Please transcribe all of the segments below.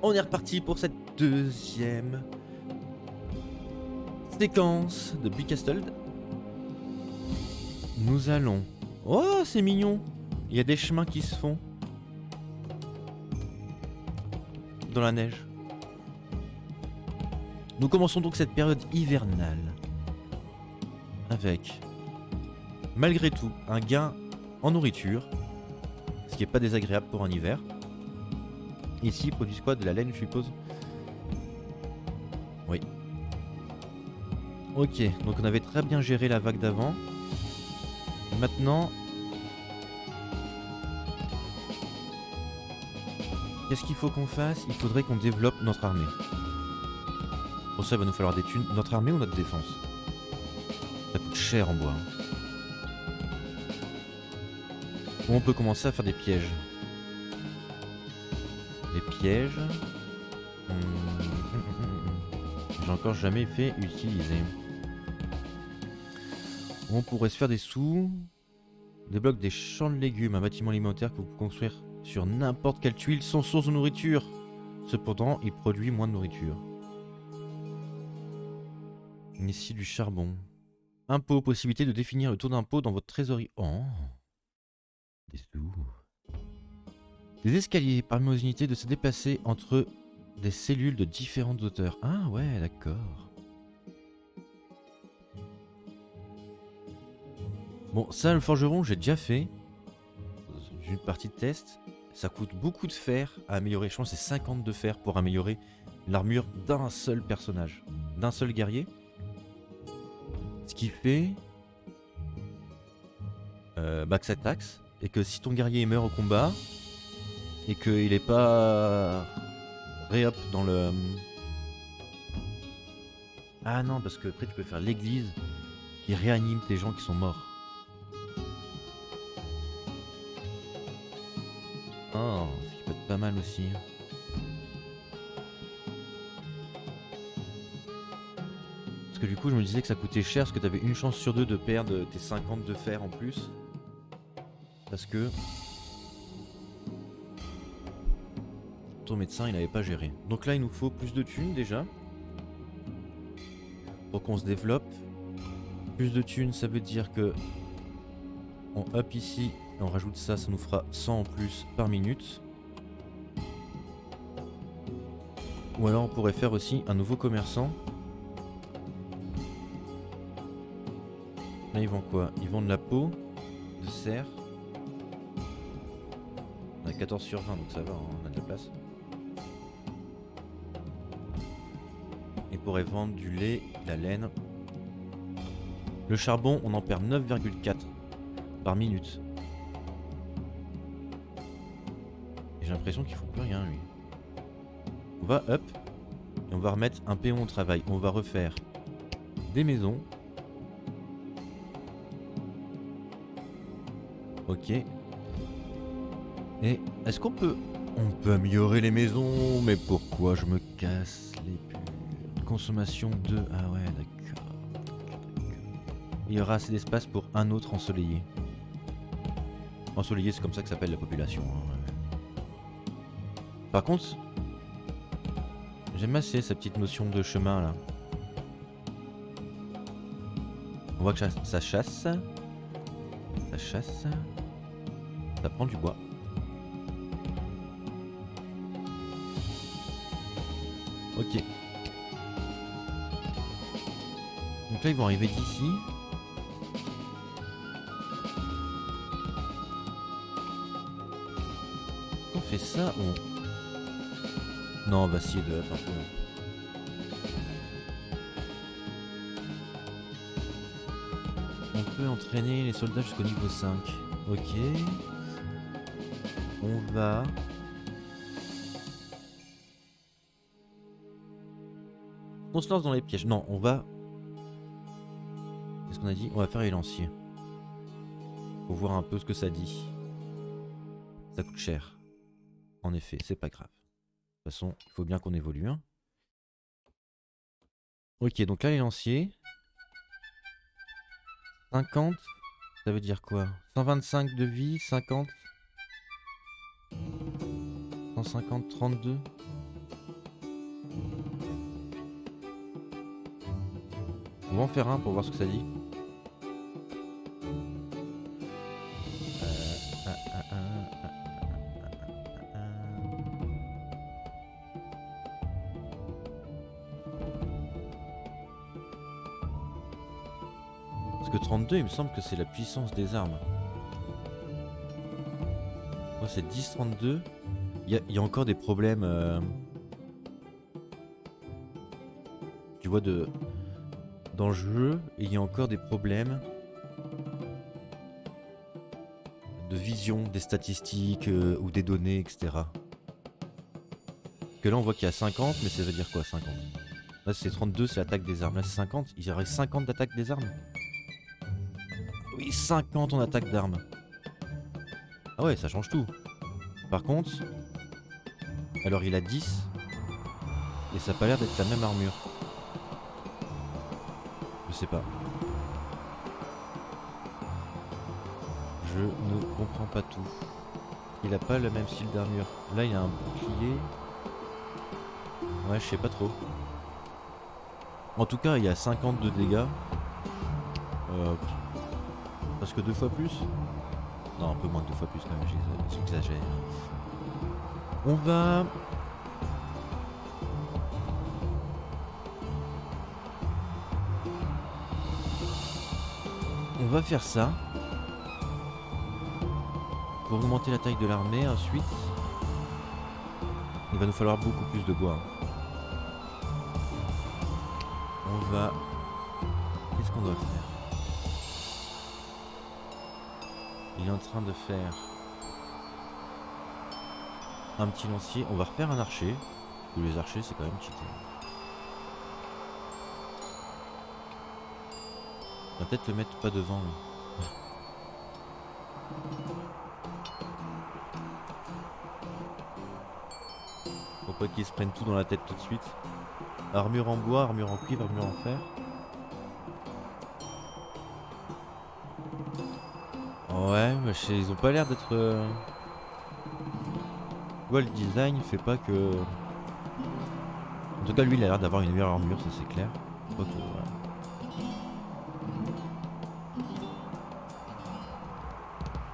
On est reparti pour cette deuxième séquence de Bicastle. Nous allons... Oh, c'est mignon! Il y a des chemins qui se font dans la neige. Nous commençons donc cette période hivernale avec, malgré tout, un gain en nourriture, ce qui n'est pas désagréable pour un hiver. Ici, ils produisent quoi? De la laine, je suppose? Oui. Ok, donc on avait très bien géré la vague d'avant. Maintenant... qu'est-ce qu'il faut qu'on fasse? Il faudrait qu'on développe notre armée. Pour ça, il va nous falloir des thunes. Notre armée ou notre défense? Ça coûte cher en bois. Ou on peut commencer à faire des pièges. Les pièges... J'ai encore jamais fait utiliser. On pourrait se faire des sous. Débloque des champs de légumes, un bâtiment alimentaire que vous pouvez construire sur n'importe quelle tuile sans source de nourriture. Cependant, il produit moins de nourriture. Ici du charbon. Impôt, possibilité de définir le taux d'impôt dans votre trésorerie. Oh, des sous. Des escaliers, permet de se déplacer entre des cellules de différentes hauteurs. Ah ouais, d'accord. Bon, ça, le forgeron, j'ai déjà fait. Une partie de test. Ça coûte beaucoup de fer à améliorer. Je pense que c'est 50 de fer pour améliorer l'armure d'un seul personnage. D'un seul guerrier. Ce qui fait... que ça taxe. Et que si ton guerrier meurt au combat... et qu'il est pas... réup dans le... Ah non, parce que après tu peux faire l'église qui réanime tes gens qui sont morts. Oh, ce qui peut être pas mal aussi. Parce que du coup je me disais que ça coûtait cher parce que t'avais une chance sur deux de perdre tes 50 de fer en plus. Parce que... ton médecin il avait pas géré. Donc là il nous faut plus de thunes déjà. Pour qu'on se développe. Plus de thunes ça veut dire que... on up ici et on rajoute ça, ça nous fera 100 en plus par minute. Ou alors on pourrait faire aussi un nouveau commerçant. Là ils vendent quoi? Ils vendent la peau de cerf. On a 14 sur 20 donc ça va, on a de la place. Et pourrait vendre du lait, de la laine. Le charbon on en perd 9,4 par minute. Et j'ai l'impression qu'il faut plus rien lui. On va up et on va remettre un péon au travail. On va refaire des maisons. Ok. Et est-ce qu'on peut... on peut améliorer les maisons? Mais pourquoi je me casse les pures? Consommation de... ah ouais d'accord. Il y aura assez d'espace pour un autre ensoleillé. Ensoleillé c'est comme ça que s'appelle la population. Hein. Par contre... j'aime assez sa petite notion de chemin là. On voit que ça chasse. Ça chasse. Ça prend du bois. Ok. Donc là ils vont arriver d'ici. On fait ça non, on va essayer de up un peu. On peut entraîner les soldats jusqu'au niveau 5. Ok. On va... on se lance dans les pièges. Non, on va... qu'est-ce qu'on a dit? On va faire les lanciers. Pour voir un peu ce que ça dit. Ça coûte cher. En effet, c'est pas grave. De toute façon, il faut bien qu'on évolue. Hein. Ok, donc là les lanciers. 50, ça veut dire quoi? 125 de vie, 50. 150, 32. On va en faire un pour voir ce que ça dit. Parce que 32, il me semble que c'est la puissance des armes. Moi, c'est 10-32. Il y a encore des problèmes. Tu vois, dans le jeu, il y a encore des problèmes de vision des statistiques ou des données, etc. Que là, on voit qu'il y a 50, mais ça veut dire quoi 50? Là, c'est 32, c'est l'attaque des armes. Là, c'est 50. Il y aurait 50 d'attaque des armes. Oui, 50 en attaque d'armes. Ah ouais, ça change tout. Par contre, alors il a 10 et ça a pas l'air d'être la même armure. Je sais pas. Je ne comprends pas tout. Il a pas le même style d'armure. Là, il a un bouclier. Ouais, je sais pas trop. En tout cas, il y a 50 de dégâts. Presque 2 fois plus. Non, un peu moins de 2 fois plus quand même, j'exagère. On va... On va faire ça. Pour augmenter la taille de l'armée, ensuite... Il va nous falloir beaucoup plus de bois. On va... Qu'est-ce qu'on doit faire? Il est en train de faire... un petit lancier. On va refaire un archer. Tous les archers, c'est quand même cheaté. On va peut-être le mettre pas devant, lui. Faut pas qu'ils se prennent tout dans la tête tout de suite. Armure en bois, armure en cuivre, armure en fer. Ouais, mais ils ont pas l'air d'être... Tu vois, le design fait pas que... En tout cas, lui, il a l'air d'avoir une meilleure armure, ça c'est clair. Pas que, voilà.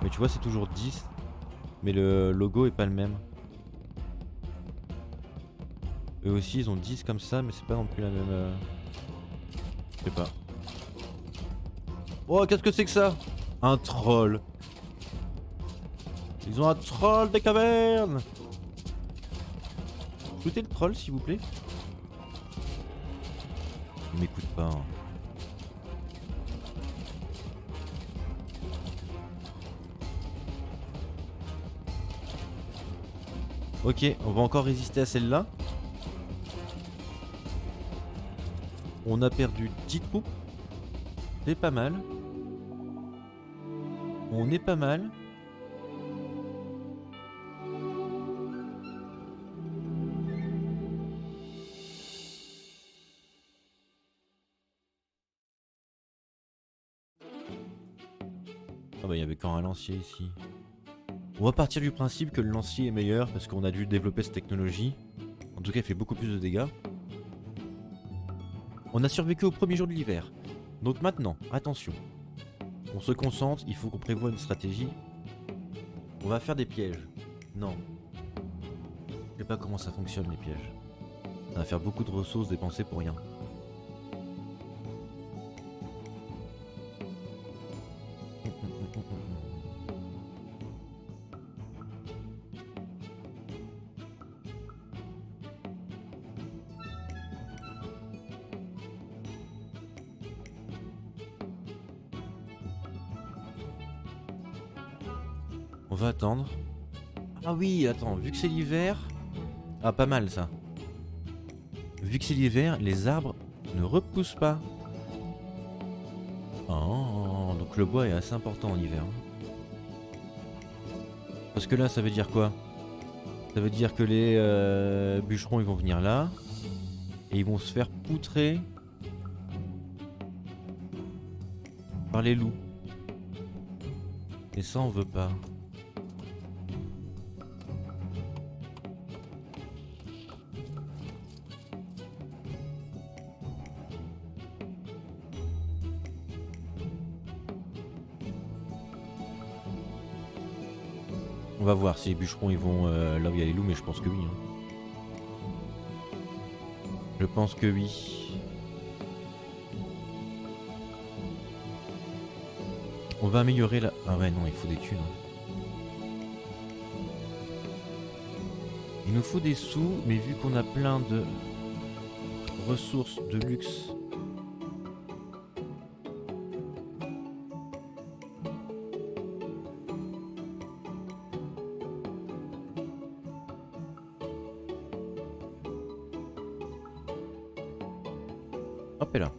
Mais tu vois, c'est toujours 10. Mais le logo est pas le même. Eux aussi, ils ont 10 comme ça, mais c'est pas non plus la même... Je sais pas. Oh, qu'est-ce que c'est que ça? Un troll. Ils ont un troll des cavernes. Écoutez le troll, s'il vous plaît. Il m'écoute pas. Hein. Ok, on va encore résister à celle-là. On a perdu 10 troupes. C'est pas mal. On est pas mal. Ah bah il y avait quand un lancier ici. On va partir du principe que le lancier est meilleur parce qu'on a dû développer cette technologie. En tout cas il fait beaucoup plus de dégâts. On a survécu au premier jour de l'hiver. Donc maintenant, attention. On se concentre, il faut qu'on prévoie une stratégie. On va faire des pièges. Non. Je sais pas comment ça fonctionne les pièges. Ça va faire beaucoup de ressources dépensées pour rien. On va attendre. Ah oui, attends, vu que c'est l'hiver... Ah, pas mal ça. Vu que c'est l'hiver, les arbres ne repoussent pas. Oh, donc le bois est assez important en hiver. Parce que là, ça veut dire quoi? Ça veut dire que les bûcherons, ils vont venir là. Et ils vont se faire poutrer par les loups. Et ça, on veut pas. On va voir si les bûcherons ils vont là où il y a les loups, mais je pense que oui. Hein. Je pense que oui. On va améliorer la... Ah ouais non, il faut des thunes. Hein. Il nous faut des sous, mais vu qu'on a plein de ressources de luxe... Hop et là.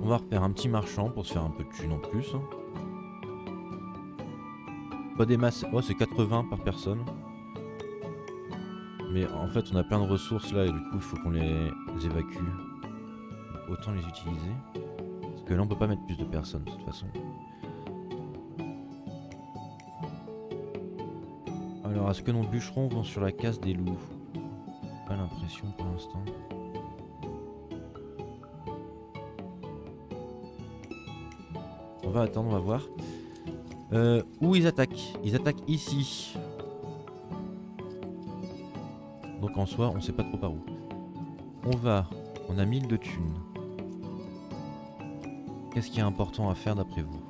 On va refaire un petit marchand pour se faire un peu de thunes en plus. Hein. Pas des masses... Oh c'est 80 par personne. Mais en fait on a plein de ressources là et du coup il faut qu'on les évacue. Donc, autant les utiliser. Parce que là on peut pas mettre plus de personnes de toute façon. Alors est-ce que nos bûcherons vont sur la casse des loups? Pas l'impression pour l'instant. On va attendre, on va voir. Où ils attaquent? Ils attaquent ici. Donc en soi, on sait pas trop par où. On a 1000 de thunes. Qu'est-ce qui est important à faire d'après vous?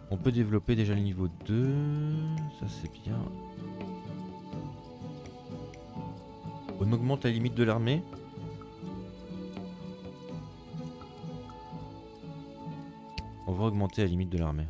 On peut développer déjà le niveau 2. Ça c'est bien. On augmente la limite de l'armée. On va augmenter la limite de l'armée.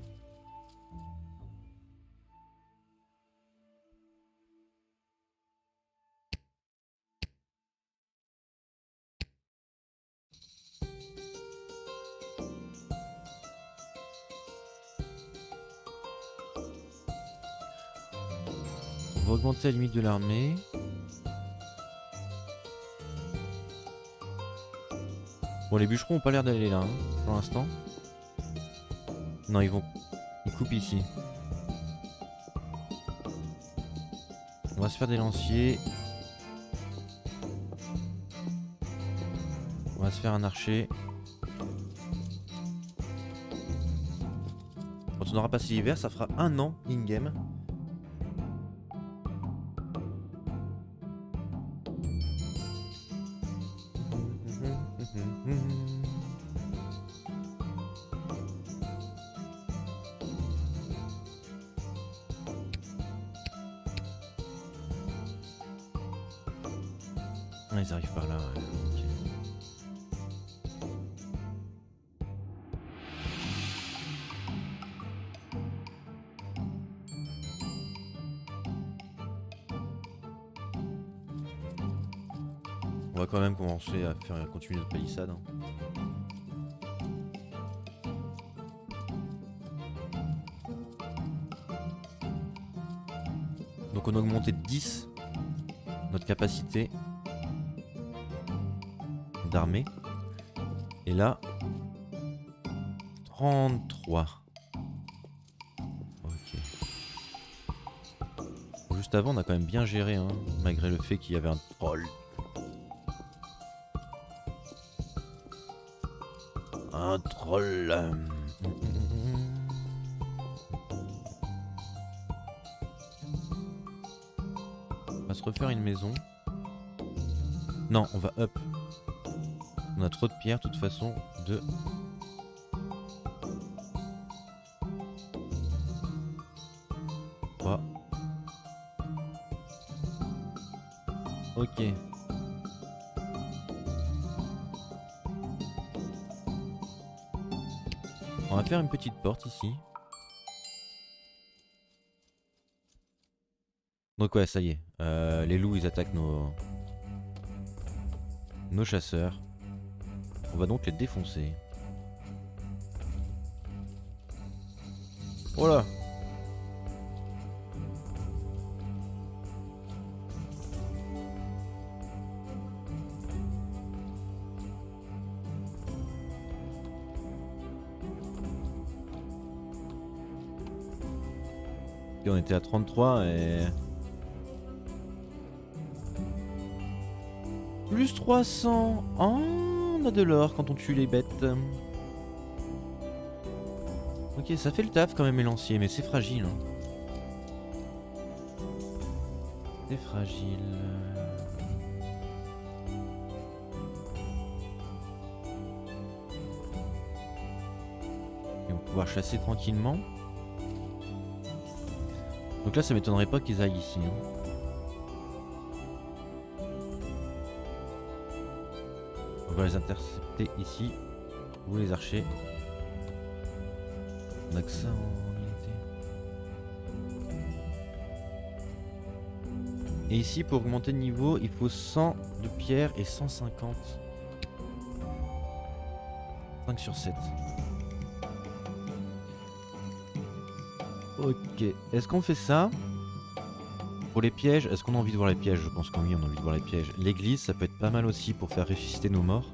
On va augmenter la limite de l'armée. Bon, les bûcherons ont pas l'air d'aller là, hein, pour l'instant. Non, ils coupent ici. On va se faire des lanciers. On va se faire un archer. Quand on aura passé l'hiver, ça fera 1 an in-game. Ah, ils arrivent par là. Ouais. Okay. On va quand même commencer à faire continuer notre palissade. Hein. Donc on a augmenté de 10 notre capacité d'armée. Et là, 33. Ok. Bon, juste avant, on a quand même bien géré, hein, malgré le fait qu'il y avait un troll. Un troll. On va se refaire une maison. Non, on va up. On a trop de pierres, de toute façon. 2. Ok. On va faire une petite porte ici. Donc ouais, ça y est. Les loups, ils attaquent nos chasseurs. On va donc les défoncer. Oh là! Et on était à 33 et... Plus 300. Oh, on a de l'or quand on tue les bêtes. Ok, ça fait le taf quand même, élancier, mais c'est fragile. Hein. C'est fragile. Ils vont pouvoir chasser tranquillement. Donc là, ça m'étonnerait pas qu'ils aillent ici. Hein. On va les intercepter ici. Vous les archers. On a que ça en unité. Et ici, pour augmenter de niveau, il faut 100 de pierre et 150. 5 sur 7. Ok. Est-ce qu'on fait ça? Pour les pièges, est-ce qu'on a envie de voir les pièges? Je pense que oui, on a envie de voir les pièges. L'église, ça peut être pas mal aussi pour faire ressusciter nos morts.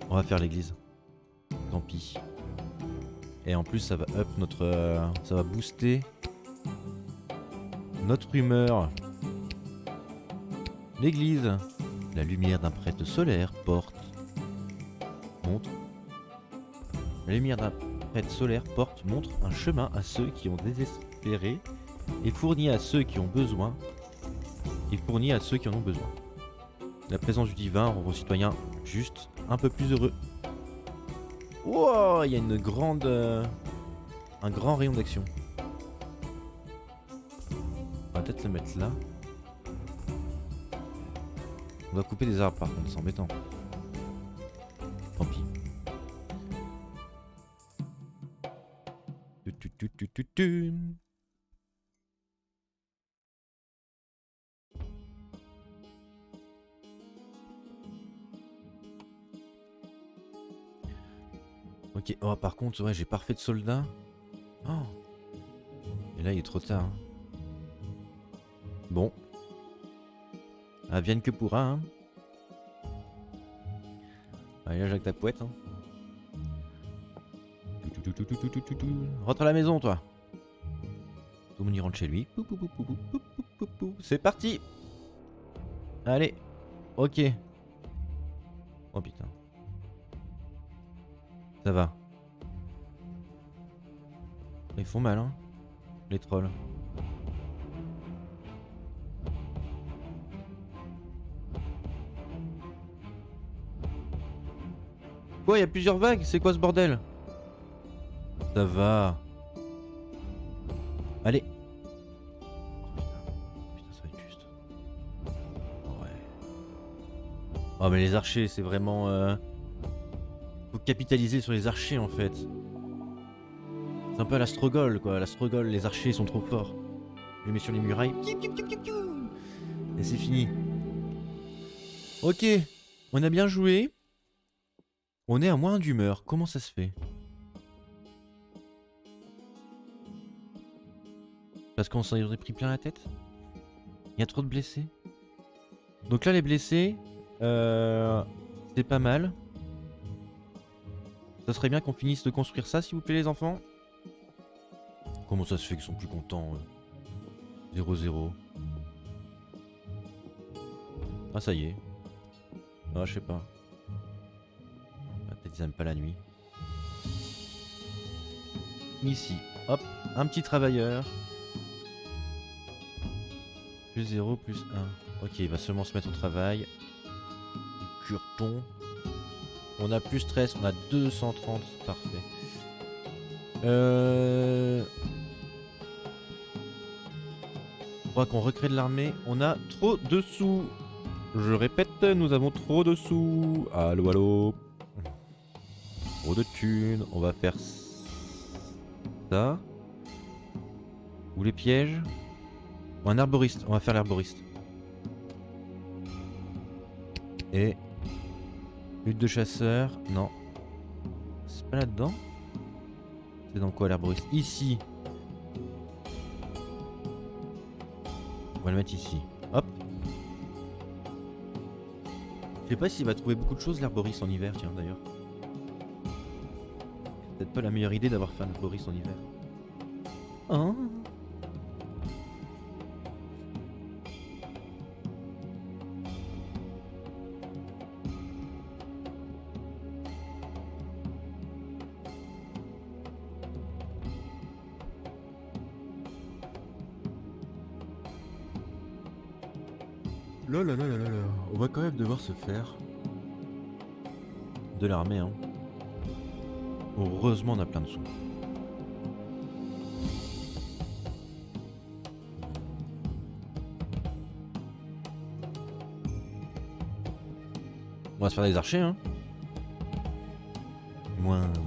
On va faire l'église. Tant pis. Et en plus, ça va up notre... ça va booster notre humeur. L'église. La lumière d'un prêtre solaire porte... montre... La lumière d'un prêtre solaire montre un chemin à ceux qui ont désespéré et fournit à ceux qui ont besoin. Et fournit à ceux qui en ont besoin. La présence du divin rend vos citoyens juste un peu plus heureux. Wow, il y a une grande... un grand rayon d'action. On va peut-être le mettre là. On doit couper des arbres par contre, c'est embêtant. Tant pis. Ok, oh par contre, ouais, j'ai parfait de soldat. Oh. Et là, il est trop tard. Hein. Bon. Vienne que pourra. Hein. Allez, là, Jacques Tapouette. Hein. Rentre à la maison, toi. Tout le monde y rentre chez lui. C'est parti. Allez. Ok. Oh putain. Ça va. Ils font mal, hein. Les trolls. Quoi, il y a plusieurs vagues? C'est quoi ce bordel? Ça va. Allez. Oh putain, ça va être juste. Ouais. Oh mais les archers, c'est vraiment... Faut capitaliser sur les archers en fait. C'est un peu à l'Astrogol quoi. L'Astrogol, les archers sont trop forts. Je les mets sur les murailles. Et c'est fini. Ok. On a bien joué. On est à moins d'humeur. Comment ça se fait? Parce qu'on s'en est pris plein la tête? Il y a trop de blessés. Donc là les blessés, c'est pas mal. Ça serait bien qu'on finisse de construire ça s'il vous plaît les enfants. Comment ça se fait qu'ils sont plus contents 0-0. Ah ça y est. Ah je sais pas. Peut-être ils aiment pas la nuit. Ici, hop, un petit travailleur. Plus 0, plus 1. Ok, il va seulement se mettre au travail. Du curton. On a plus 13, on a 230, parfait. Je crois qu'on recrée de l'armée. On a trop de sous. Je répète, nous avons trop de sous. Allô, allô. Trop de thunes. On va faire ça. Ou les pièges. Ou un arboriste. On va faire l'arboriste. Et... Hutte de chasseur. Non. C'est pas là-dedans. C'est dans quoi l'arboriste? Ici. On va le mettre ici. Hop. Je sais pas s'il va trouver beaucoup de choses l'herboriste en hiver, tiens d'ailleurs. C'est peut-être pas la meilleure idée d'avoir fait un herboriste en hiver. Oh. Là là là là là là. On va quand même devoir se faire de l'armée, hein. Heureusement on a plein de sous. On va se faire des archers, hein. Moins de...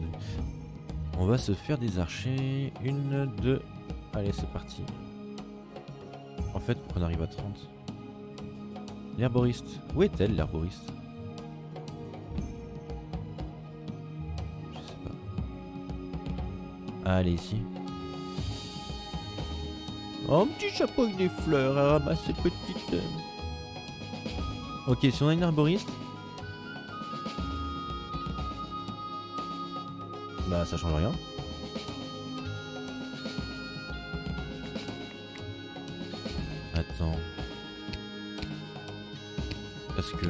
On va se faire des archers. 1, 2. Allez, c'est parti. En fait, faut qu'on arrive à 30. L'herboriste. Où est-elle, l'herboriste? Je sais pas. Ah, elle est ici. Oh, un petit chapeau avec des fleurs à ramasser, petite. Ok, si on a une herboriste... Bah, ça change rien. Attends. Parce que...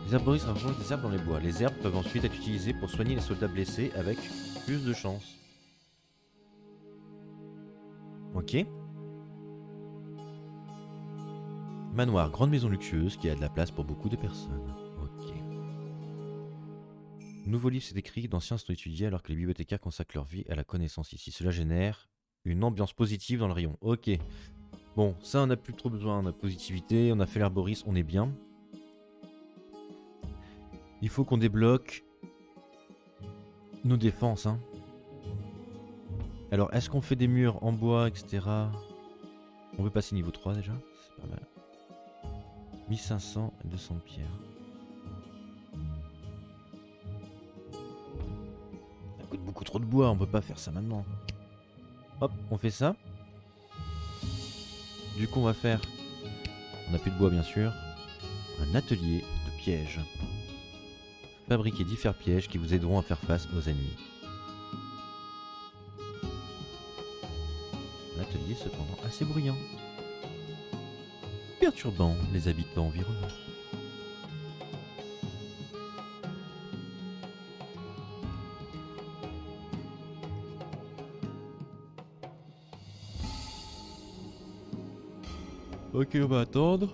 Les herboristes rangent des herbes dans les bois. Les herbes peuvent ensuite être utilisées pour soigner les soldats blessés avec plus de chance. Ok. Manoir, grande maison luxueuse qui a de la place pour beaucoup de personnes. Ok. Nouveau livre, c'est écrit, d'anciens sont étudiés alors que les bibliothécaires consacrent leur vie à la connaissance ici. Cela génère une ambiance positive dans le rayon. Ok. Bon, ça on n'a plus trop besoin, on a positivité, on a fait l'herboriste, on est bien. Il faut qu'on débloque nos défenses, hein. Alors, est-ce qu'on fait des murs en bois, etc. On veut passer niveau 3 déjà, c'est pas mal. 1500 et 200 de pierre. Ça coûte beaucoup trop de bois, on peut pas faire ça maintenant. Hop, on fait ça. Du coup, on va faire... On n'a plus de bois, bien sûr. Un atelier de pièges. Fabriquer divers pièges qui vous aideront à faire face aux ennemis. L'atelier est cependant assez bruyant, perturbant les habitants environnants. Ok, on va attendre.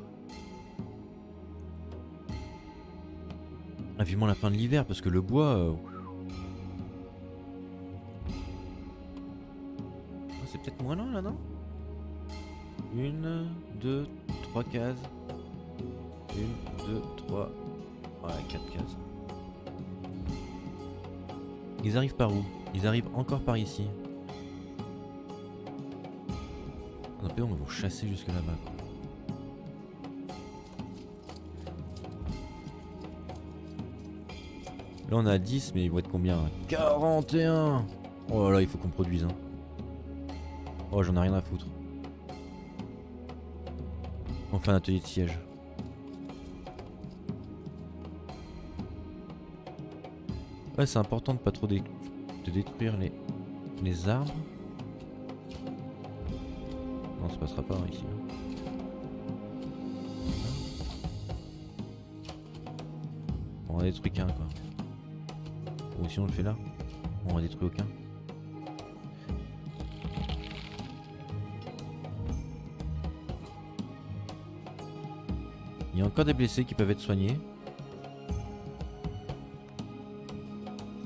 Ah, vivement la fin de l'hiver parce que le bois... Ah, c'est peut-être moins loin là, non? 1, 2, 3 cases. 1, 2, 3. Ouais, 4 cases. Ils arrivent par où? Ils arrivent encore par ici. On va vous chasser jusque là-bas, quoi. Là on a 10, mais ils vont être combien? 41. Oh là là, il faut qu'on produise, hein. Oh, j'en ai rien à foutre. On fait un atelier de siège. Ouais, c'est important de pas trop de détruire les arbres. Non, ça passera pas, hein, ici. On a détruit qu'un, quoi. Ou si on le fait là, on a détruit aucun. Il y a encore des blessés qui peuvent être soignés.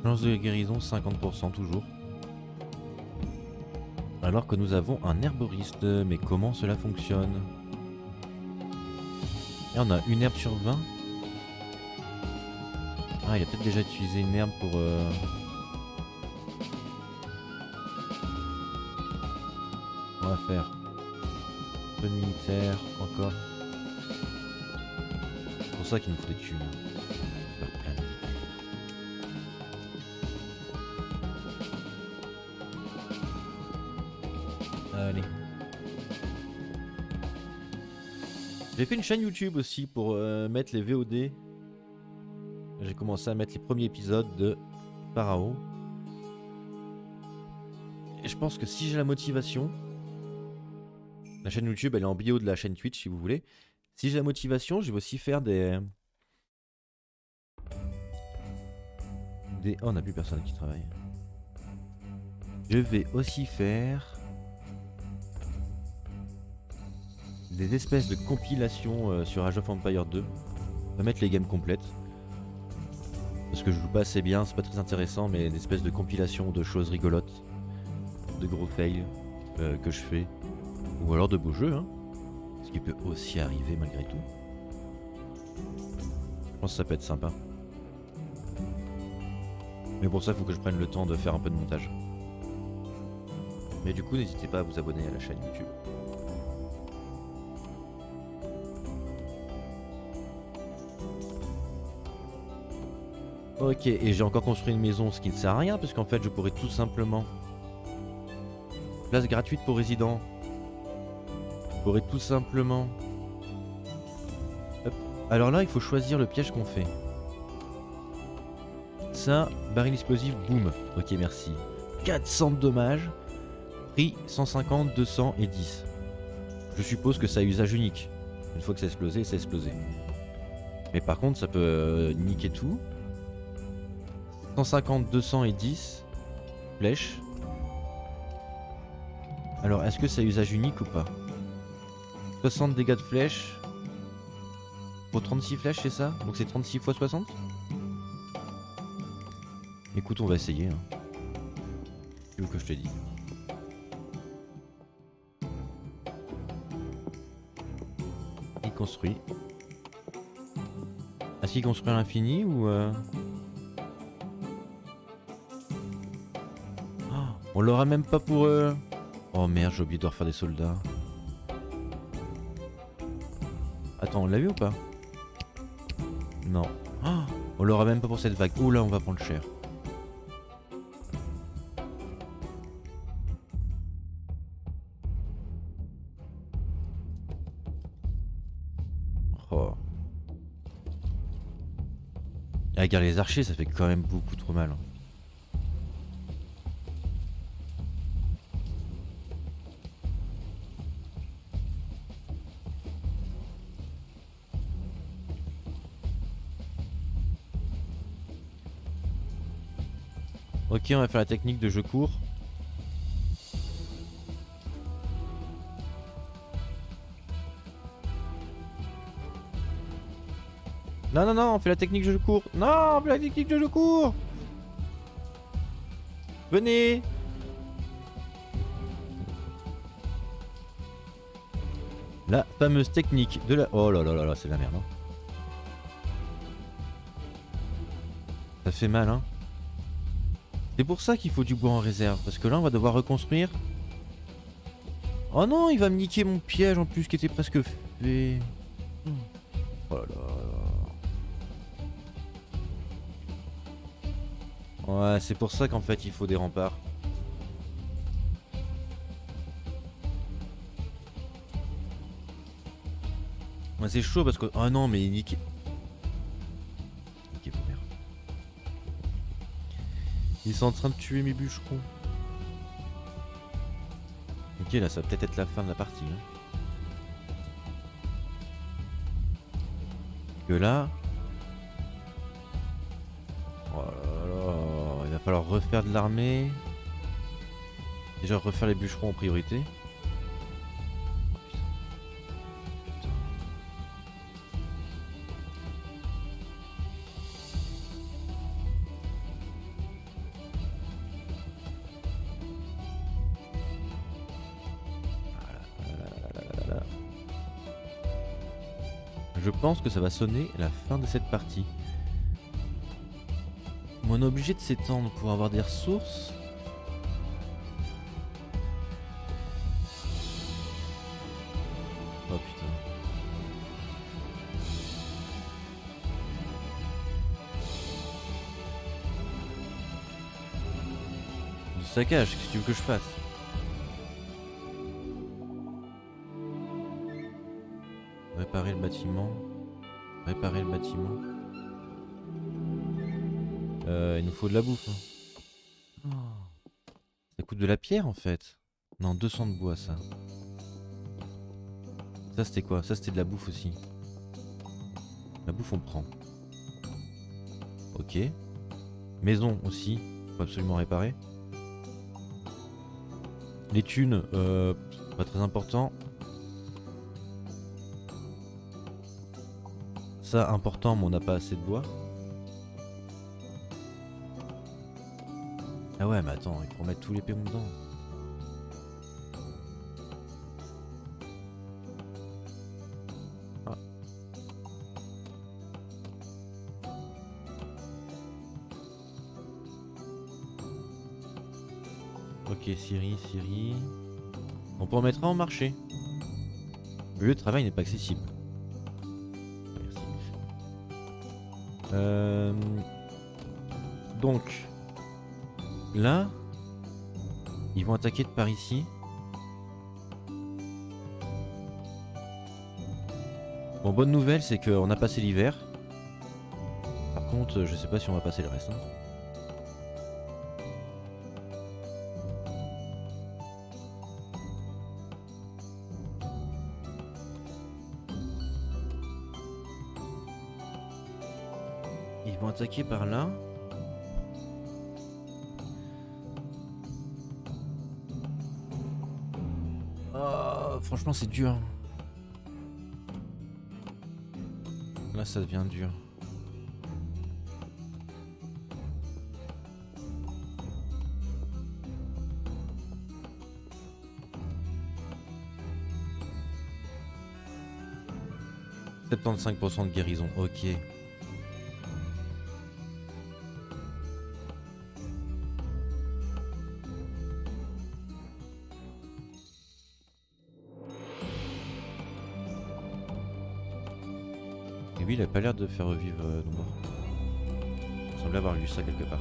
Chance de guérison 50% toujours. Alors que nous avons un herboriste. Mais comment cela fonctionne? Et on a une herbe sur 20. Ah, il a peut-être déjà utilisé une herbe pour... On va faire... Peu de militaire, encore. C'est pour ça qu'il nous faut des thunes. Faire plein de militaires. Allez. J'ai fait une chaîne YouTube aussi pour mettre les VOD. J'ai commencé à mettre les premiers épisodes de Pharaon. Et je pense que si j'ai la motivation... La chaîne YouTube, elle est en bio de la chaîne Twitch si vous voulez. Si j'ai la motivation, je vais aussi faire des... Oh, on n'a plus personne qui travaille. Je vais aussi faire... des espèces de compilations sur Age of Empires 2. On va mettre les games complètes. Parce que je joue pas assez bien, c'est pas très intéressant, mais des espèces de compilations de choses rigolotes, de gros fails que je fais. Ou alors de beaux jeux, hein. Ce qui peut aussi arriver malgré tout. Je pense que ça peut être sympa. Mais pour ça, il faut que je prenne le temps de faire un peu de montage. Mais du coup, n'hésitez pas à vous abonner à la chaîne YouTube. Ok, et j'ai encore construit une maison, ce qui ne sert à rien, parce qu'en fait, je pourrais tout simplement... Place gratuite pour résidents. Je pourrais tout simplement... Hop. Alors là, il faut choisir le piège qu'on fait. Ça, baril explosif, boum. Ok, merci. 400 de dommages. Prix 150, 200 et 10. Je suppose que ça a usage unique. Une fois que ça a explosé, ça a explosé. Mais par contre, ça peut niquer tout. 150, 200 et 10. Flèche. Alors, est-ce que ça a usage unique ou pas? 60 dégâts de flèche. Pour 36 flèches, c'est ça? Donc c'est 36 x 60? Écoute, on va essayer. Hein. Tu veux que je te dise? Il construit. Est-ce qu'il construit à l'infini ou Oh, on l'aura même pas pour eux. Oh merde, j'ai oublié de refaire des soldats. Attends, on l'a vu ou pas? Non. Oh, on l'aura même pas pour cette vague. Ouh là, on va prendre cher. Oh. Ah, regarde les archers, ça fait quand même beaucoup trop mal. Hein. Ok, on va faire la technique de je cours. Non, non, non, on fait la technique de je cours. Non, on fait la technique de je cours. Venez. La fameuse technique de la... Oh là là là là, c'est la merde. Hein. Ça fait mal, hein. C'est pour ça qu'il faut du bois en réserve. Parce que là, on va devoir reconstruire. Oh non, il va me niquer mon piège en plus qui était presque fait. Oh là là. Ouais, c'est pour ça qu'en fait, il faut des remparts. Ouais, c'est chaud parce que... Oh non, mais il nique... Niquez vos mères. Ils sont en train de tuer mes bûcherons. Ok, là, ça va peut-être être la fin de la partie. Hein. Que là... Oh là là, il va falloir refaire de l'armée. Déjà refaire les bûcherons en priorité. Je pense que ça va sonner la fin de cette partie. On est obligé de s'étendre pour avoir des ressources. Oh putain. Du saccage, qu'est-ce que tu veux que je fasse? Réparer le bâtiment. Réparer le bâtiment. Il nous faut de la bouffe. Hein. Oh. Ça coûte de la pierre en fait. Non, 200 de bois ça. Ça c'était quoi? Ça c'était de la bouffe aussi. La bouffe on prend. Ok. Maison aussi. Faut absolument réparer. Les thunes, pas très important. Ça, important, mais on n'a pas assez de bois. Ah ouais, mais attends, il faut mettre tous les péons dedans. Ah. Ok, Syrie. On peut en mettre un en marché. Le lieu de travail n'est pas accessible. Merci. Donc, là, ils vont attaquer de par ici. Bon, bonne nouvelle, c'est qu'on a passé l'hiver. Par contre, je sais pas si on va passer le reste. Hein. Ils vont attaquer par là. Oh, franchement, c'est dur. Là, ça devient dur. « 75% de guérison, ok. » Et oui, il a pas l'air de faire revivre nos morts. Il semblait avoir lu ça quelque part.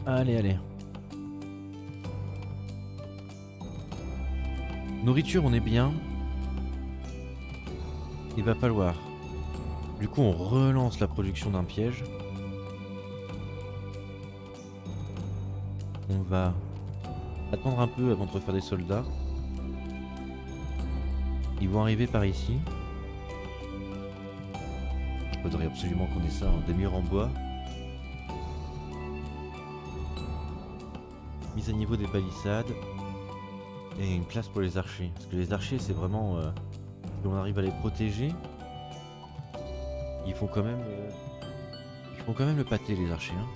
Allez. Nourriture, on est bien. Il va falloir. Du coup, on relance la production d'un piège. On va attendre un peu avant de refaire des soldats. Ils vont arriver par ici. Il faudrait absolument qu'on ait ça, hein, des murs en bois. Mise à niveau des palissades. Et une place pour les archers. Parce que les archers, c'est vraiment... si on arrive à les protéger, ils font quand même... ils font quand même le pâté, les archers. Hein.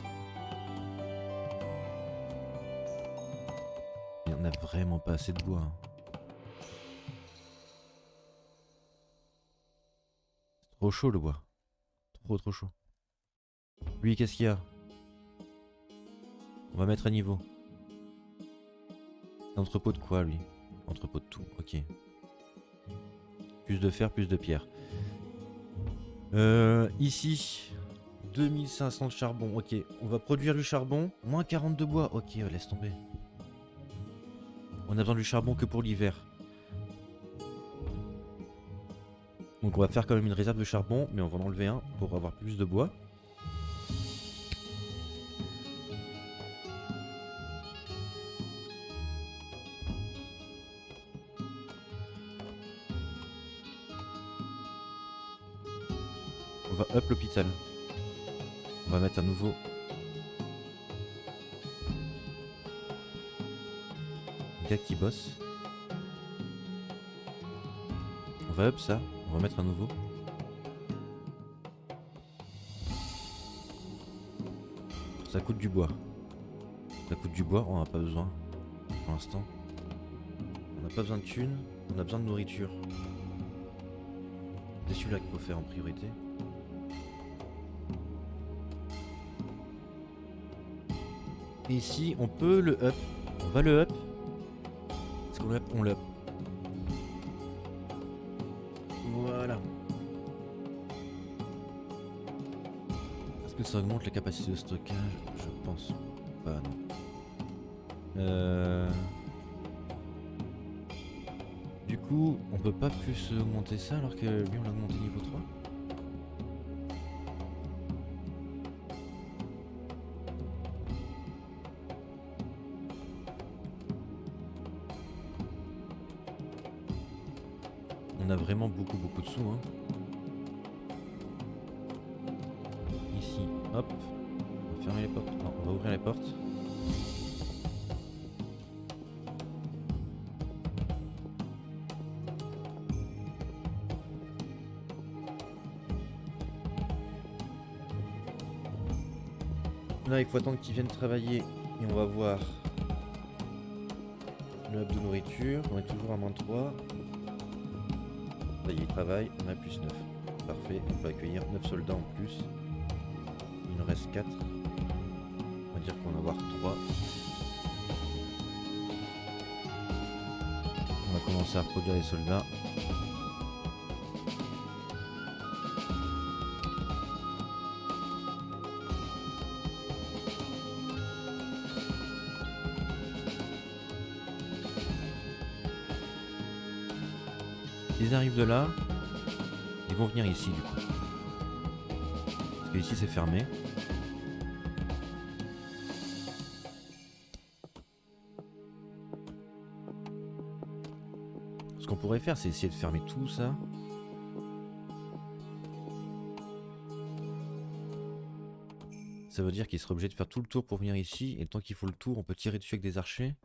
Et on n'a vraiment pas assez de bois. Hein. Trop chaud le bois. Trop chaud. Lui, qu'est-ce qu'il y a? On va mettre à niveau. Entrepôt de quoi, lui? Entrepôt de tout, ok. Plus de fer, plus de pierre. Ici, 2500 de charbon, ok. On va produire du charbon. Moins 40 de bois, ok, laisse tomber. On a besoin du charbon que pour l'hiver. Donc on va faire quand même une réserve de charbon, mais on va en enlever un pour avoir plus de bois. On va up l'hôpital. On va mettre un nouveau. Gars qui bosse. On va up ça. On va mettre un nouveau. Ça coûte du bois. Ça coûte du bois, on n'a pas besoin. Pour l'instant. On n'a pas besoin de thunes. On a besoin de nourriture. C'est celui-là qu'il faut faire en priorité. Et ici, on peut le up. On va le up. Est-ce qu'on le up? On le up. Voilà. Est-ce que ça augmente la capacité de stockage? Je pense pas, non. Du coup, on peut pas plus augmenter ça alors que lui on l'a augmenté niveau 3. On a vraiment beaucoup de sous, hein. Ici, hop. On va fermer les portes. Non, on va ouvrir les portes. Là, il faut attendre qu'ils viennent travailler. Et on va voir le hub de nourriture. On est toujours à -3. Ça y est, il travaille. On a +9. Parfait. On peut accueillir 9 soldats en plus. Il nous reste 4. On va dire qu'on va en avoir 3. On va commencer à produire les soldats. Ils arrivent de là, ils vont venir ici du coup. Parce que ici c'est fermé. Ce qu'on pourrait faire, c'est essayer de fermer tout ça. Ça veut dire qu'il sera obligé de faire tout le tour pour venir ici. Et tant qu'il faut le tour, on peut tirer dessus avec des archers.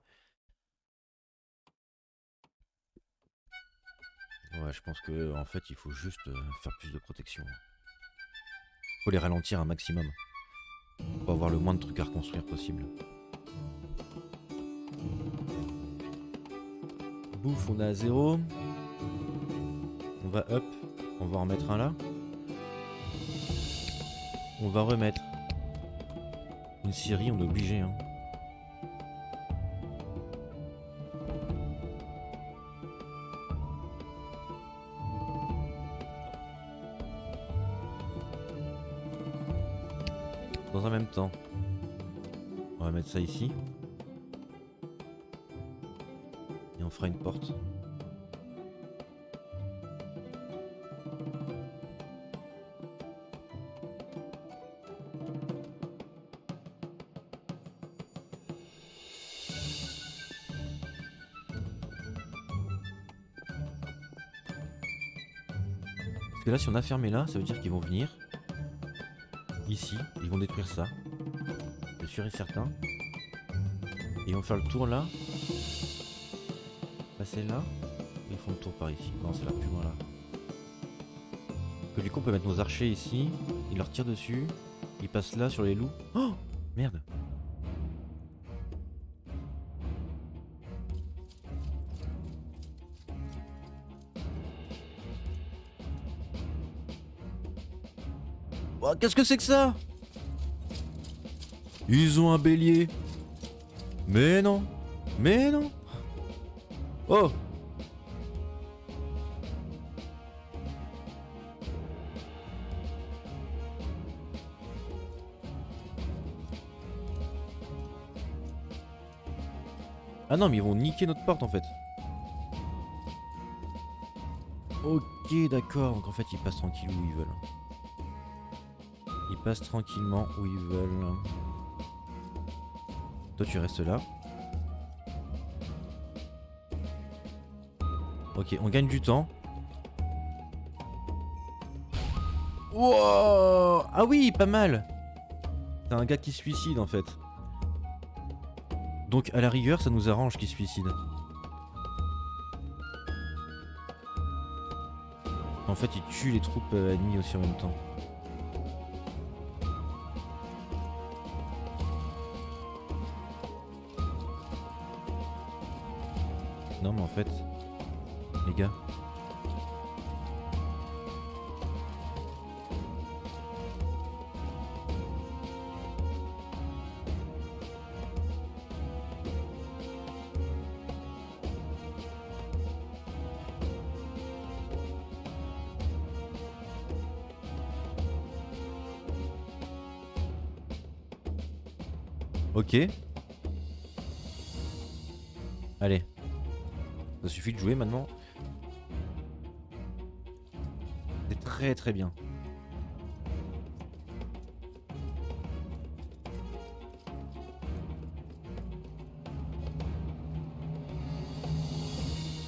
Ouais, je pense que en fait, il faut juste faire plus de protection. Faut les ralentir un maximum. Pour avoir le moins de trucs à reconstruire possible. Bouffe, on est à 0. On va up. On va en remettre un là. On va remettre une scierie, on est obligé. Hein. Dans un même temps, on va mettre ça ici. Et on fera une porte. Parce que là, si on a fermé là, ça veut dire qu'ils vont venir. Ici, ils vont détruire ça. Je suis sûr et certain. Et ils vont faire le tour là. Passer là. Et ils font le tour par ici. Non, c'est là plus loin là. Que du coup, on peut mettre nos archers ici. Ils leur tirent dessus. Ils passent là sur les loups. Oh merde. Oh, qu'est-ce que c'est que ça? Ils ont un bélier. Mais non. Mais non. Oh. Ah non, mais ils vont niquer notre porte en fait. Ok, d'accord. Donc en fait, ils passent tranquille où ils veulent. Ils passent tranquillement où ils veulent. Toi, tu restes là. Ok, on gagne du temps. Wow. Ah oui, pas mal. C'est un gars qui se suicide en fait. Donc à la rigueur, ça nous arrange qu'il se suicide. En fait, il tue les troupes ennemies aussi en même temps. Non mais en fait, les gars. Ok. Allez. Ça suffit de jouer maintenant. C'est très très bien.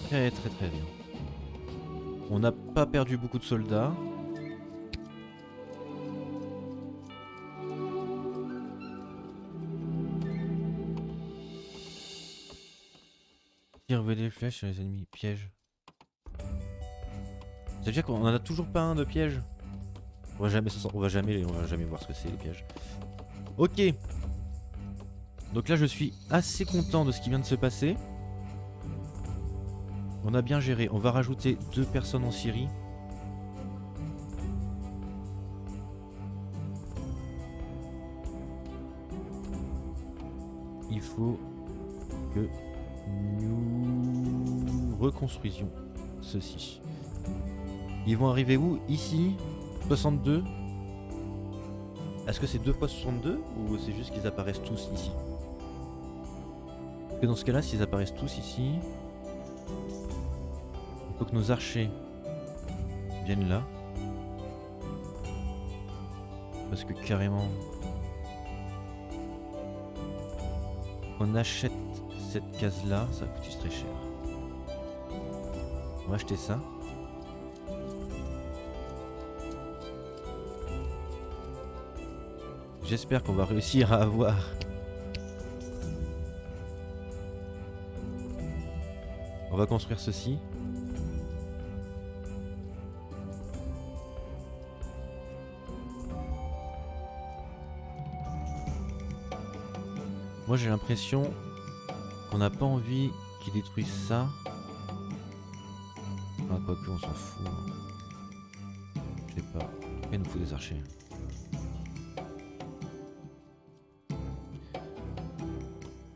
Très très très bien. On n'a pas perdu beaucoup de soldats. Tire des flèches sur les ennemis. Piège. Ça veut dire qu'on en a toujours pas un de piège. On va jamais voir ce que c'est les pièges. Ok. Donc là je suis assez content de ce qui vient de se passer. On a bien géré. On va rajouter 2 personnes en Syrie. Il faut que nous reconstruisions ceci. Ils vont arriver où? Ici. 62. Est-ce que c'est 2 fois 62 ou c'est juste qu'ils apparaissent tous ici? Parce que dans ce cas-là, s'ils apparaissent tous ici, il faut que nos archers viennent là. Parce que carrément, on achète cette case-là, ça va coûter très cher. On va acheter ça. J'espère qu'on va réussir à avoir on va construire ceci. Moi j'ai l'impression qu'on n'a pas envie qu'ils détruisent ça. Ah, quoique on s'en fout. Je sais pas. Il nous faut des archers.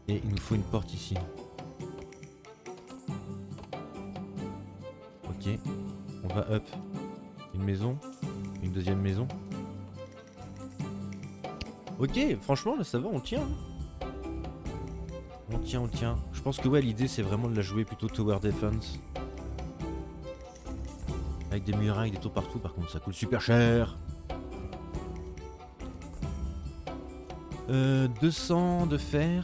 Et il nous faut une porte ici. Ok. On va up. Une maison. Une deuxième maison. Ok, franchement là ça va, on tient. On tient, on tient. Je pense que ouais, l'idée c'est vraiment de la jouer plutôt Tower Defense. Avec des murailles, des tours partout, par contre ça coûte super cher. 200 de fer.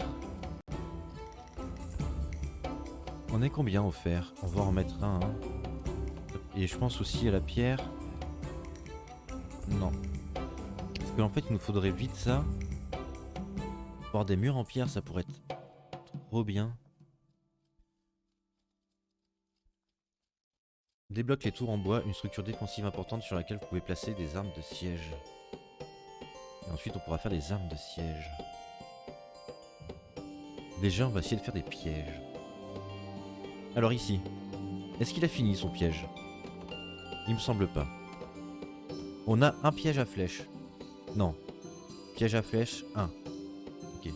On est combien au fer? On va en mettre un. Hein. Et je pense aussi à la pierre. Non. Parce qu'en fait il nous faudrait vite ça. Avoir des murs en pierre ça pourrait être trop bien. Débloque les tours en bois, une structure défensive importante sur laquelle vous pouvez placer des armes de siège. Et ensuite on pourra faire des armes de siège. Déjà on va essayer de faire des pièges. Alors ici, est-ce qu'il a fini son piège? Il me semble pas. On a un piège à flèche. Non. Piège à flèche 1. Ok.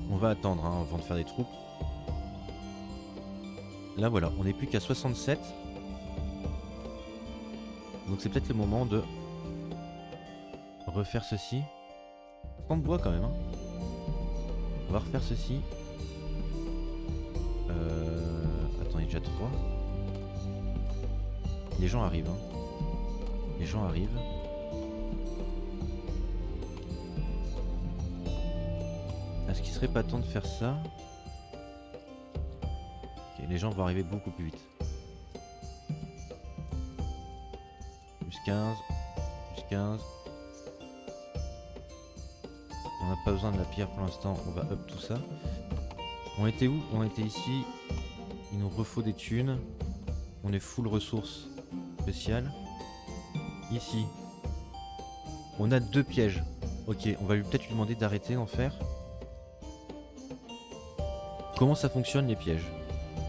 On va attendre hein, avant de faire des troupes. Là voilà, on n'est plus qu'à 67. Donc c'est peut-être le moment de refaire ceci. Tant de bois quand même. Hein. On va refaire ceci. Attends, il y a déjà 3. Les gens arrivent. Hein. Les gens arrivent. Est-ce qu'il serait pas temps de faire ça? Ok, les gens vont arriver beaucoup plus vite. Plus 15. Plus 15. On n'a pas besoin de la pierre pour l'instant. On va up tout ça. On était où? On était ici. Il nous refaut des thunes. On est full ressources spéciales. Ici. On a 2 pièges. Ok, on va peut-être lui demander d'arrêter d'en faire. Comment ça fonctionne les pièges?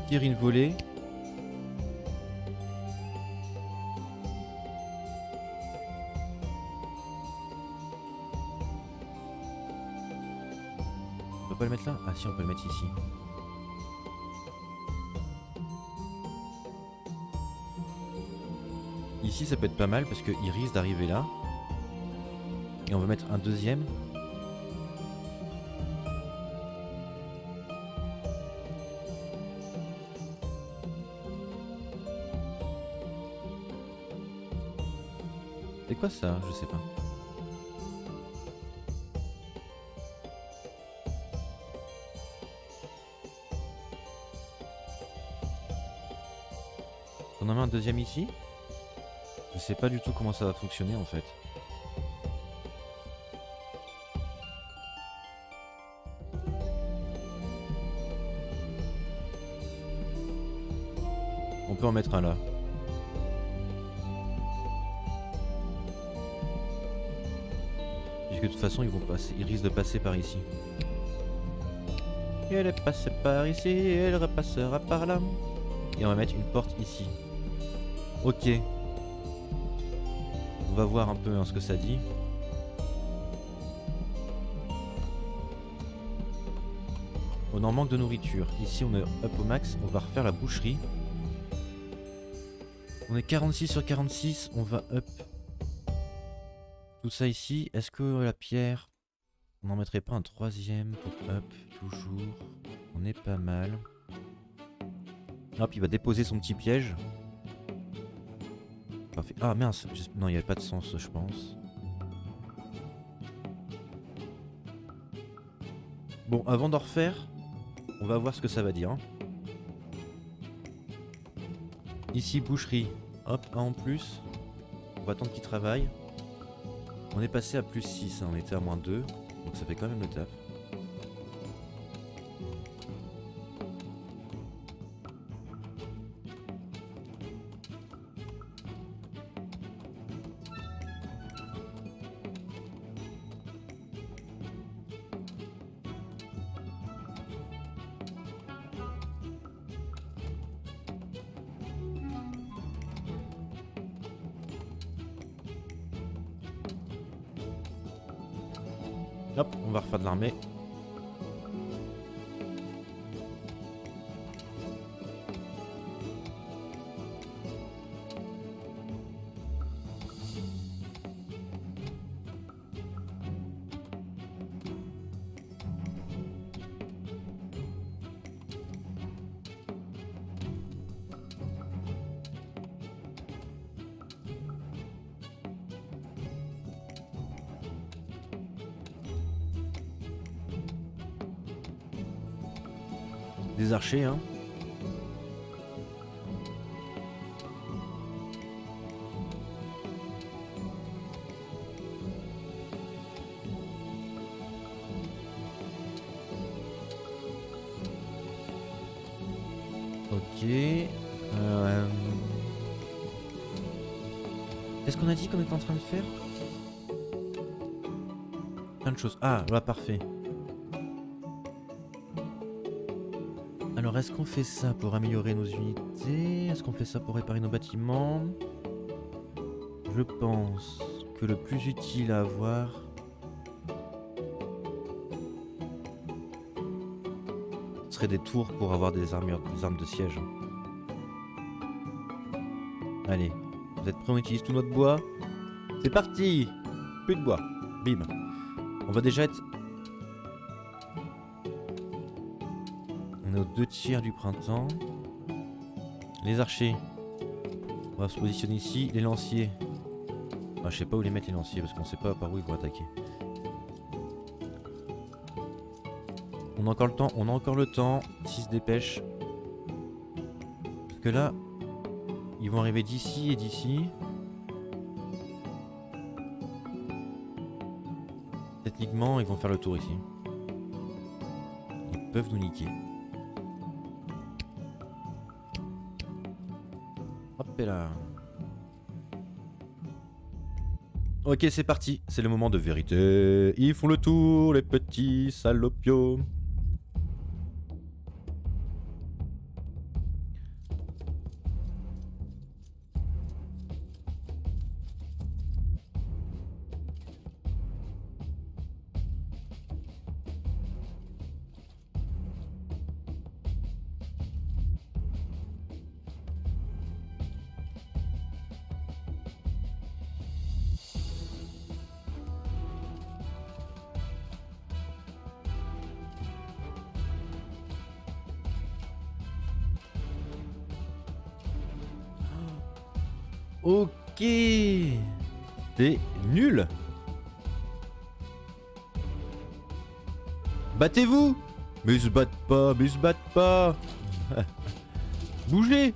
Tire une volée. On peut pas le mettre là? Ah si, on peut le mettre ici. Ici ça peut être pas mal parce qu'il risque d'arriver là. Et on va mettre un deuxième. C'est quoi ça? Je sais pas. On en met un deuxième ici? Je sais pas du tout comment ça va fonctionner en fait. On peut en mettre un là. que de toute façon ils risquent de passer par ici. Et elle est passée par ici, et elle repassera par là. Et on va mettre une porte ici. Ok. On va voir un peu hein, ce que ça dit. On en manque de nourriture. Ici on est up au max. On va refaire la boucherie. On est 46 sur 46. On va up. Tout ça ici. Est-ce que la pierre... On n'en mettrait pas un troisième pour up toujours. On est pas mal. Hop, il va déposer son petit piège. Parfait. Ah mince, non il n'y avait pas de sens je pense. Bon, avant d'en refaire, on va voir ce que ça va dire. Hein. Ici, boucherie. Hop, un en plus. On va attendre qu'il travaille. On est passé à plus 6, hein. On était à moins 2. Donc ça fait quand même le taf. Hop, on va refaire de l'armée. Des archers, hein. Ok. Qu'est-ce qu'on a dit qu'on était en train de faire? Plein de choses. Ah, là, parfait. Alors, est-ce qu'on fait ça pour améliorer nos unités? Est-ce qu'on fait ça pour réparer nos bâtiments? Je pense que le plus utile à avoir... ce serait des tours pour avoir des armures, des armes de siège. Allez, vous êtes prêts? On utilise tout notre bois. C'est parti! Plus de bois. Bim. On va déjà être... On est aux 2 tiers du printemps. Les archers. On va se positionner ici. Les lanciers. Enfin, je sais pas où les mettre les lanciers parce qu'on sait pas par où ils vont attaquer. On a encore le temps. On a encore le temps. S'ils se dépêchent. Parce que là, ils vont arriver d'ici et d'ici. Techniquement, ils vont faire le tour ici. Ils peuvent nous niquer. Hop là. Ok, c'est parti. C'est le moment de vérité. Ils font le tour, les petits salopios. Ok. C'est nul. Battez-vous. Mais ils se battent pas, mais ils se battent pas. Bougez.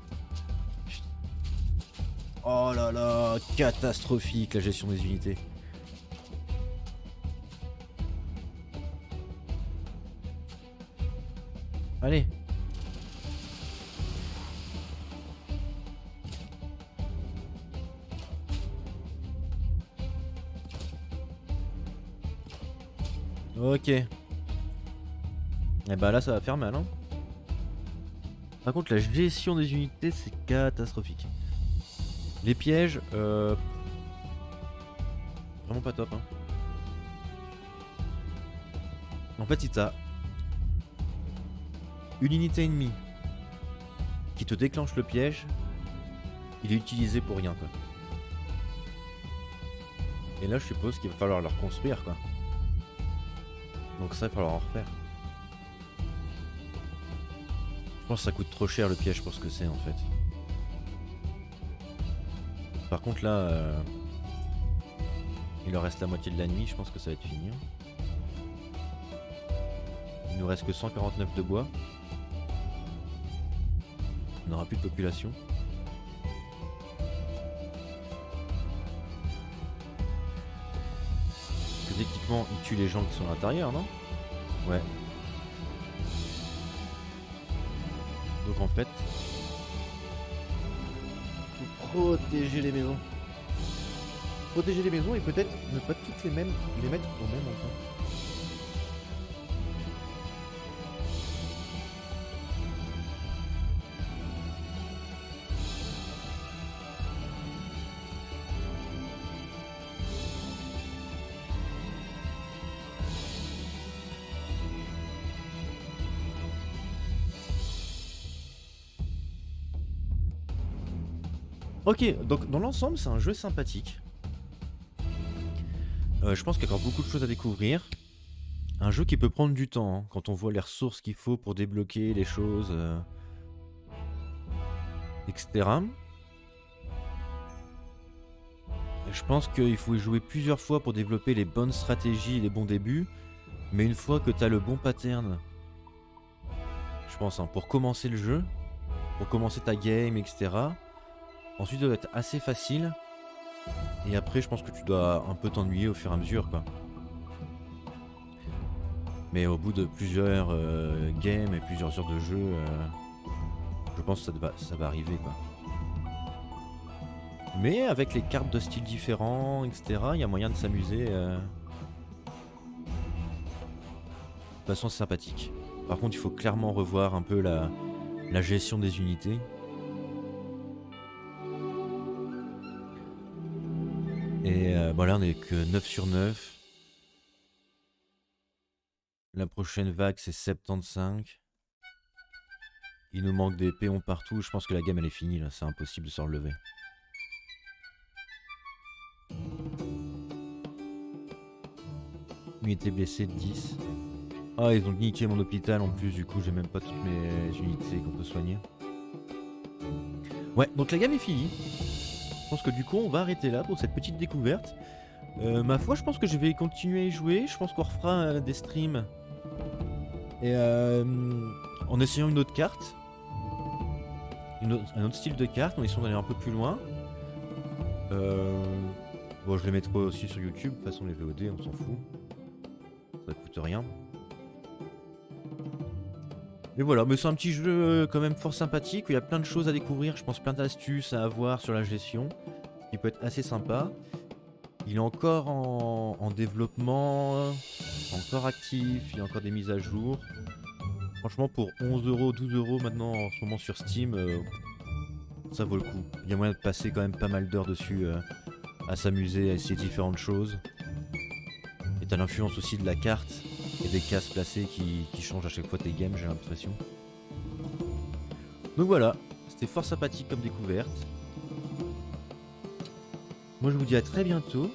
Oh là là, catastrophique la gestion des unités. Allez. Ok. Et bah là ça va faire mal hein. Par contre la gestion des unités c'est catastrophique. Les pièges, vraiment pas top hein. En fait si t'as une unité ennemie qui te déclenche le piège, il est utilisé pour rien quoi. Et là je suppose qu'il va falloir le reconstruire quoi. Donc ça il va falloir en refaire. Je pense que ça coûte trop cher le piège pour ce que c'est en fait. Par contre là, il leur reste la moitié de la nuit, je pense que ça va être fini. Il nous reste que 149 de bois. On n'aura plus de population. Parce que techniquement, ils tuent les gens qui sont à l'intérieur, non? Ouais. Donc en fait, faut protéger les maisons. Protéger les maisons et peut-être ne pas toutes les mettre au même endroit. Ok, donc dans l'ensemble c'est un jeu sympathique. Je pense qu'il y a encore beaucoup de choses à découvrir. Un jeu qui peut prendre du temps, hein, quand on voit les ressources qu'il faut pour débloquer les choses, etc. Je pense qu'il faut y jouer plusieurs fois pour développer les bonnes stratégies et les bons débuts. Mais une fois que tu as le bon pattern, je pense, hein, pour commencer le jeu, pour commencer ta game, etc. Ensuite, ça doit être assez facile. Et après, je pense que tu dois un peu t'ennuyer au fur et à mesure, quoi. Mais au bout de plusieurs games et plusieurs heures de jeu, je pense que ça va arriver, quoi. Mais avec les cartes de styles différents, etc., il y a moyen de s'amuser de façon sympathique. Par contre, il faut clairement revoir un peu la gestion des unités. Et voilà, on est que 9 sur 9. La prochaine vague, c'est 75. Il nous manque des péons partout. Je pense que la gamme, elle est finie, là. C'est impossible de se relever. Unité blessée, 10. Ah, ils ont niqué mon hôpital en plus. Du coup, j'ai même pas toutes mes unités qu'on peut soigner. Ouais, donc la gamme est finie. Je pense que du coup, on va arrêter là pour cette petite découverte. Ma foi, je pense que je vais continuer à y jouer. Je pense qu'on refera des streams. Et en essayant une autre carte. Un autre style de carte, en essayant d'aller un peu plus loin. Bon, je les mettrai aussi sur YouTube. De toute façon, les VOD, on s'en fout. Ça coûte rien. Mais voilà, mais c'est un petit jeu quand même fort sympathique où il y a plein de choses à découvrir. Je pense plein d'astuces à avoir sur la gestion. Qui peut être assez sympa. Il est encore en développement, encore actif, il y a encore des mises à jour. Franchement, pour 11 €, 12 € maintenant en ce moment sur Steam, ça vaut le coup. Il y a moyen de passer quand même pas mal d'heures dessus à s'amuser, à essayer différentes choses. Et t'as l'influence aussi de la carte et des cases placées qui changent à chaque fois tes games, j'ai l'impression. Donc voilà, c'était fort sympathique comme découverte. Moi je vous dis à très bientôt.